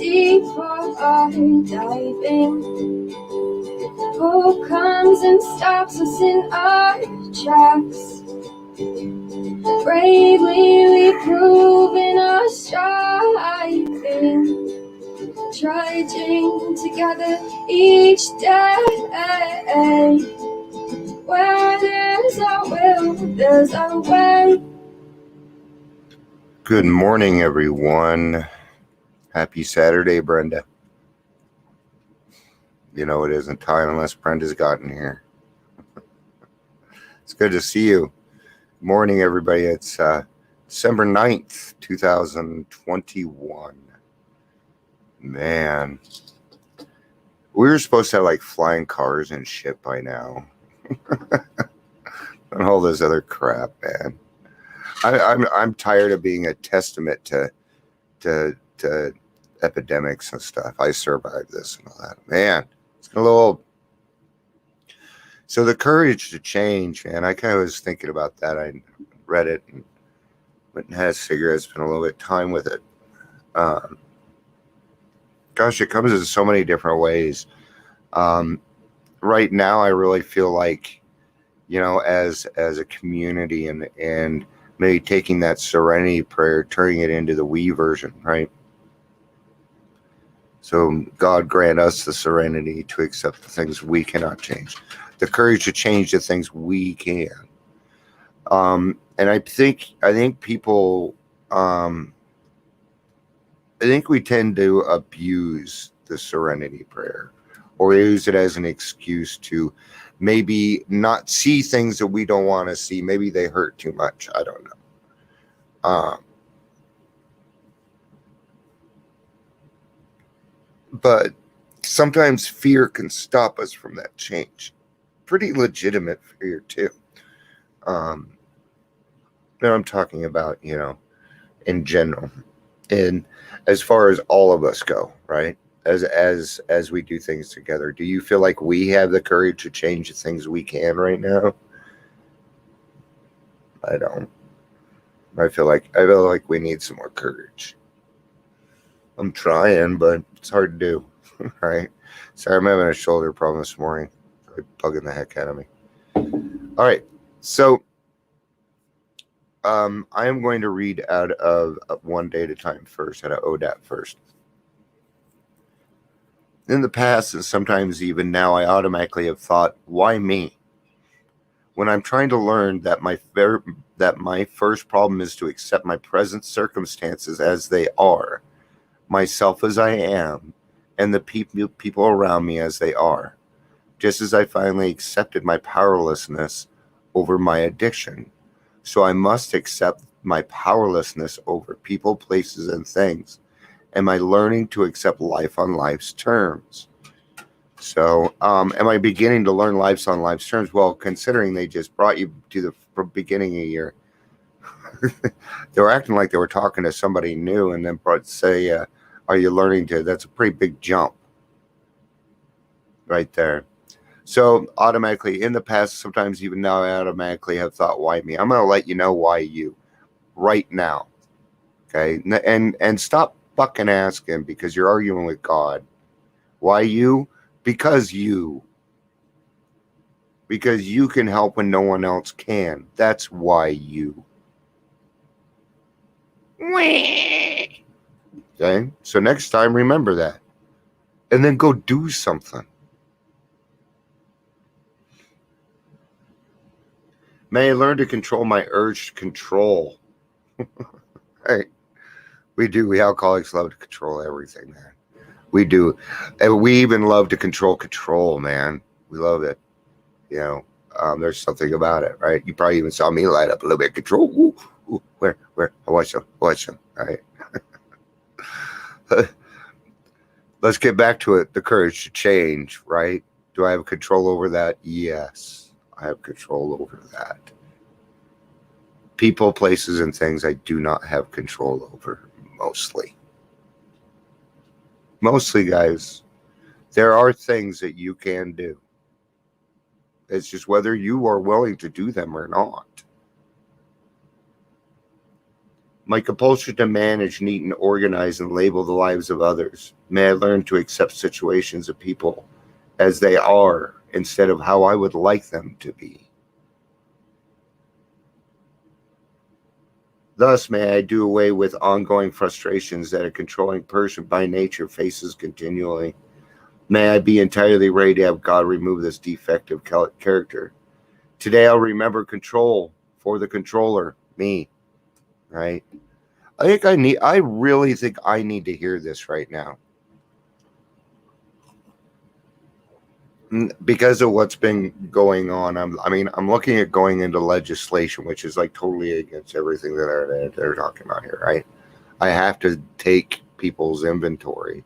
deeper I dive in. Hope comes and stops us in our tracks. Bravely we prove in our striving, trudging together each day. Where there's a will, there's a way. Good morning, everyone. Happy Saturday, Brenda. You know it isn't time unless Brenda's gotten here. It's good to see you. Morning, everybody. It's December 9th, 2021. Man. We were supposed to have like flying cars and shit by now. And all this other crap, man. I'm tired of being a testament to epidemics and stuff. I survived this and all that. Man, it's a little old. So the courage to change, man, I kind of was thinking about that. I read it and went and had a cigarette, spent a little bit of time with it. Gosh, it comes in so many different ways. Right now, I really feel like, as a community and maybe taking that serenity prayer, turning it into the we version, right? So God grant us the serenity to accept the things we cannot change, the courage to change the things we can. And I think people, I think we tend to abuse the serenity prayer, or use it as an excuse to maybe not see things that we don't want to see. Maybe they hurt too much. I don't know. But sometimes fear can stop us from that change. Pretty legitimate fear too. I'm talking about, in general, and as far as all of us go, right? As we do things together, do you feel like we have the courage to change the things we can right now? I don't. I feel like we need some more courage. I'm trying, but it's hard to do, right? Sorry, I'm having a shoulder problem this morning. It's bugging the heck out of me. All right, so I am going to read out of One Day at a Time first, out of ODAT first. In the past, and sometimes even now, I automatically have thought, why me? When I'm trying to learn that my first problem is to accept my present circumstances as they are, myself as I am, and the people around me as they are, just as I finally accepted my powerlessness over my addiction. So I must accept my powerlessness over people, places, and things. Am I learning to accept life on life's terms? So am I beginning to learn life on life's terms? Well, considering they just brought you to the beginning of the year, they were acting like they were talking to somebody new, and then say, are you learning to? That's a pretty big jump right there. So automatically, in the past, sometimes even now, I automatically have thought, why me? I'm going to let you know why you right now. Okay. And stop fucking asking, because you're arguing with God. Why you? Because you can help when no one else can. That's why you. Okay. So next time, remember that. And then go do something. May I learn to control my urge to control. Right. We do. We alcoholics love to control everything, man. We do. And we even love to control, man. We love it. There's something about it, right? You probably even saw me light up a little bit. Control. Ooh, ooh, where? I watch them. Right. Let's get back to it. The courage to change, right? Do I have control over that? Yes, I have control over that. People, places, and things I do not have control over, mostly. Mostly, guys, there are things that you can do. It's just whether you are willing to do them or not. My compulsion to manage, neat, and organize and label the lives of others. May I learn to accept situations and people as they are instead of how I would like them to be. Thus, may I do away with ongoing frustrations that a controlling person by nature faces continually. May I be entirely ready to have God remove this defective character. Today, I'll remember control for the controller, me. Right? I really think I need to hear this right now. Because of what's been going on. I'm looking at going into legislation, which is like totally against everything that they're talking about here, right? I have to take people's inventory.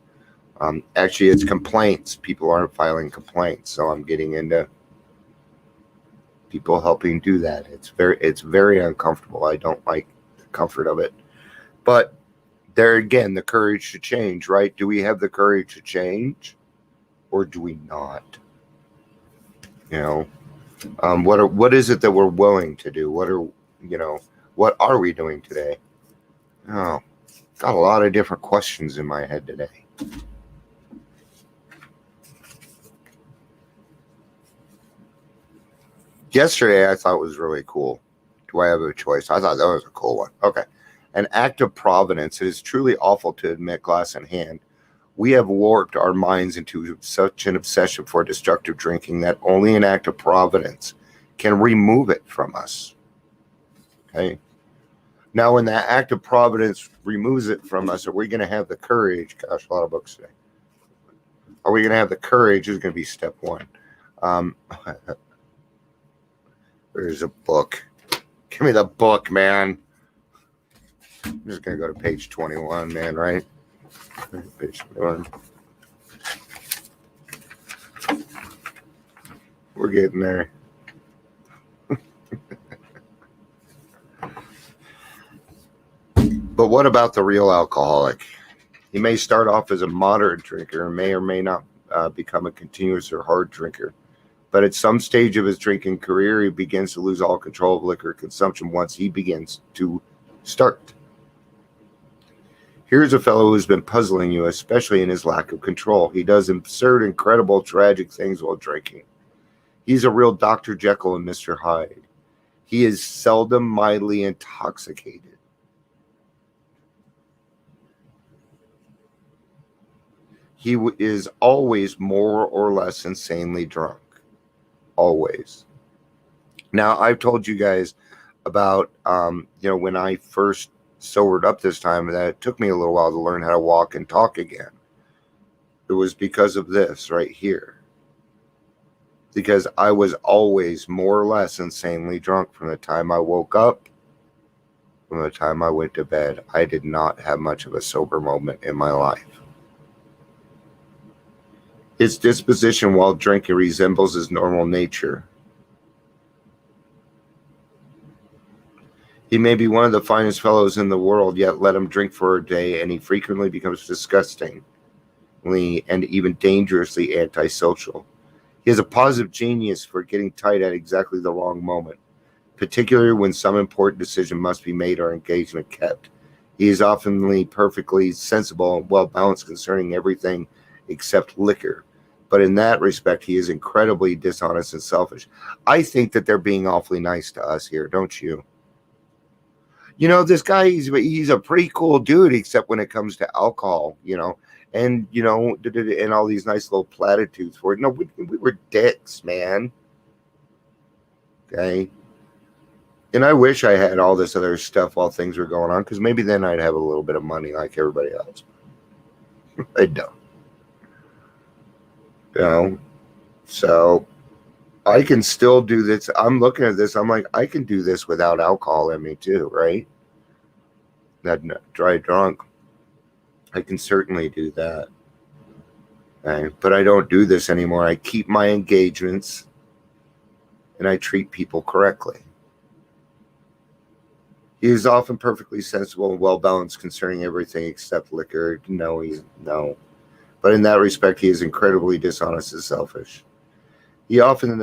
Actually, it's complaints. People aren't filing complaints, so I'm getting into people helping do that. It's very uncomfortable. I don't like the comfort of it. But there again, the courage to change, right? Do we have the courage to change, or do we not? What is it that we're willing to do? What are we doing today? Oh, got a lot of different questions in my head today. Yesterday, I thought was really cool. Do I have a choice? I thought that was a cool one. Okay. An act of providence. It is truly awful to admit, glass in hand. We have warped our minds into such an obsession for destructive drinking that only an act of providence can remove it from us. Okay. Now, when that act of providence removes it from us, are we going to have the courage? Gosh, a lot of books today. Are we going to have the courage? Is going to be step one. There's a book. Give me the book, man. I'm just going to go to page 21, man, right? Page 21. We're getting there. But what about the real alcoholic? He may start off as a moderate drinker and may or may not become a continuous or hard drinker. But at some stage of his drinking career, he begins to lose all control of liquor consumption once he begins to start. Here's a fellow who's been puzzling you, especially in his lack of control. He does absurd, incredible, tragic things while drinking. He's a real Dr. Jekyll and Mr. Hyde. He is seldom mildly intoxicated. He is always more or less insanely drunk. Always. Now, I've told you guys about, when I first sobered up this time, that it took me a little while to learn how to walk and talk again. It was because of this right here. Because I was always more or less insanely drunk from the time I woke up, from the time I went to bed. I did not have much of a sober moment in my life. His disposition while drinking resembles his normal nature. He may be one of the finest fellows in the world, yet let him drink for a day, and he frequently becomes disgustingly and even dangerously antisocial. He has a positive genius for getting tight at exactly the wrong moment, particularly when some important decision must be made or engagement kept. He is often perfectly sensible and well-balanced concerning everything except liquor. But in that respect, he is incredibly dishonest and selfish. I think that they're being awfully nice to us here, don't you? This guy, he's a pretty cool dude, except when it comes to alcohol, and, and all these nice little platitudes for it. No, we were dicks, man. Okay. And I wish I had all this other stuff while things were going on, because maybe then I'd have a little bit of money like everybody else. I don't. So I can still do this. I'm looking at this. I'm like, I can do this without alcohol in me too, right? Not dry drunk. I can certainly do that. Okay? But I don't do this anymore. I keep my engagements and I treat people correctly. He is often perfectly sensible and well-balanced concerning everything except liquor. No. But in that respect, he is incredibly dishonest and selfish. He often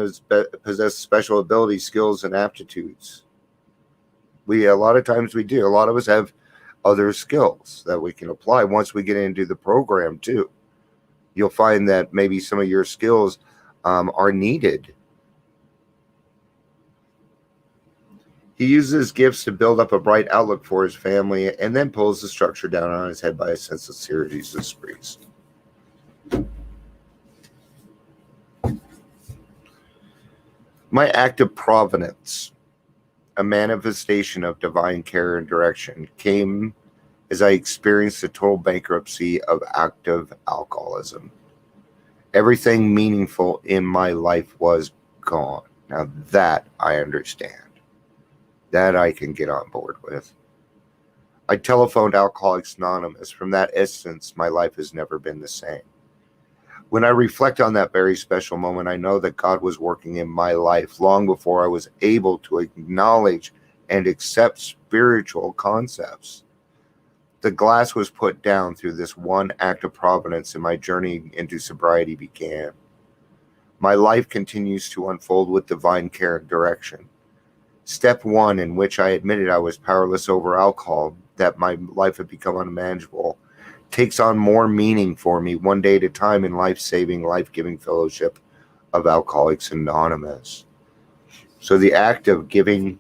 possesses special abilities, skills, and aptitudes. A lot of times we do. A lot of us have other skills that we can apply once we get into the program too. You'll find that maybe some of your skills are needed. He uses his gifts to build up a bright outlook for his family and then pulls the structure down on his head by a sense of series and sprees. My act of providence, a manifestation of divine care and direction, came as I experienced the total bankruptcy of active alcoholism. Everything meaningful in my life was gone. Now that I understand. That I can get on board with. I telephoned Alcoholics Anonymous. From that instance, my life has never been the same. When I reflect on that very special moment, I know that God was working in my life long before I was able to acknowledge and accept spiritual concepts. The glass was put down through this one act of providence, and my journey into sobriety began. My life continues to unfold with divine care and direction. Step one, in which I admitted I was powerless over alcohol, that my life had become unmanageable, takes on more meaning for me one day at a time in life-saving, life-giving fellowship of Alcoholics Anonymous. So the act of giving,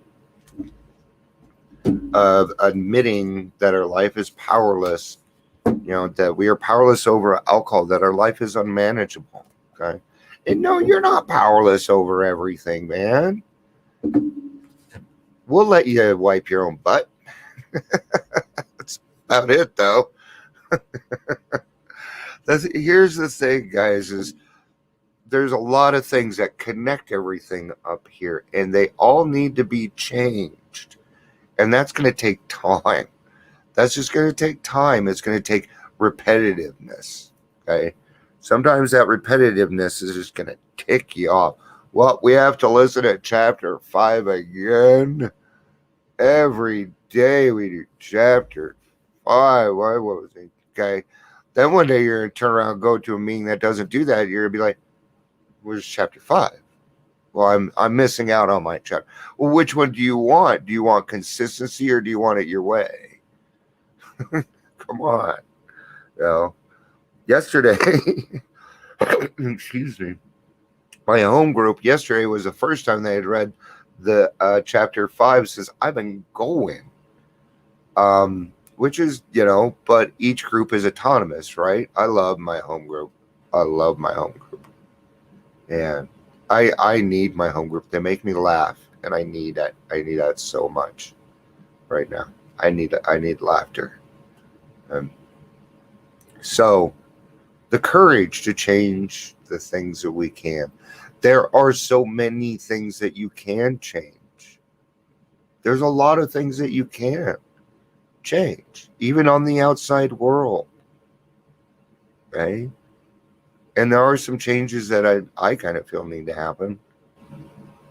of admitting that our life is powerless, that we are powerless over alcohol, that our life is unmanageable, okay? And no, you're not powerless over everything, man. We'll let you wipe your own butt. That's about it, though. Here's the thing, guys, is there's a lot of things that connect everything up here, and they all need to be changed. And that's going to take time. That's just going to take time. It's going to take repetitiveness, okay? Sometimes that repetitiveness is just going to tick you off. Well, we have to listen to chapter 5 again. Every day we do chapter 5. What was it? Okay. Then one day you're going to turn around and go to a meeting that doesn't do that. You're going to be like, where's chapter 5? Well, I'm missing out on my chapter. Well, which one do you want? Do you want consistency or do you want it your way? Come on. Yesterday, excuse me, my home group yesterday was the first time they had read the chapter 5 since I've been going. Which is, but each group is autonomous, right? I love my home group. And I need my home group. They make me laugh, and I need that. I need that so much right now. I need laughter. So the courage to change the things that we can. There are so many things that you can change. There's a lot of things that you can change, even on the outside world, right? And there are some changes that I kind of feel need to happen,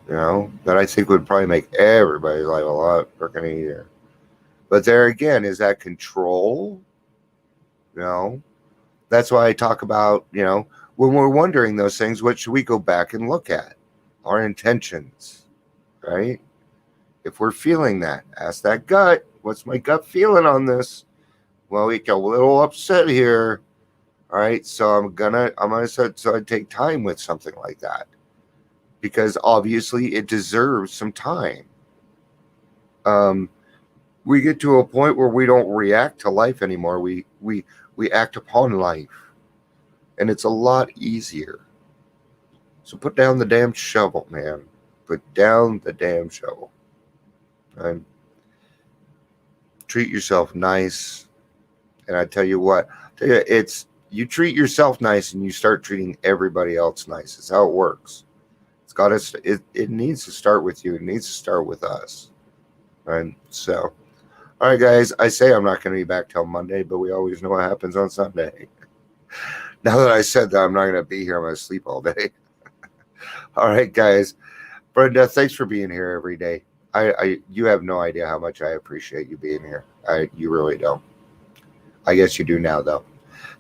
that I think would probably make everybody's life a lot freaking easier. But there again, is that control? That's why I talk about, when we're wondering those things, what should we go back and look at? Our intentions, right? If we're feeling that, ask that gut, what's my gut feeling on this? Well, we get a little upset here. All right, so I'm gonna take time with something like that, because obviously it deserves some time. We get to a point where we don't react to life anymore. We act upon life, and it's a lot easier. So put down the damn shovel, man. Put down the damn shovel. And treat yourself nice. And I tell you what, you treat yourself nice and you start treating everybody else nice. That's how it works. It needs to start with you. It needs to start with us. Right? So, all right, guys, I say I'm not going to be back till Monday, but we always know what happens on Sunday. Now that I said that, I'm not going to be here. I'm going to sleep all day. All right, guys. Brenda, thanks for being here every day. You have no idea how much I appreciate you being here. You really don't. I guess you do now, though.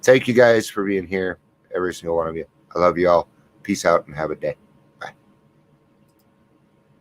Thank you guys for being here, every single one of you. I love you all. Peace out and have a day.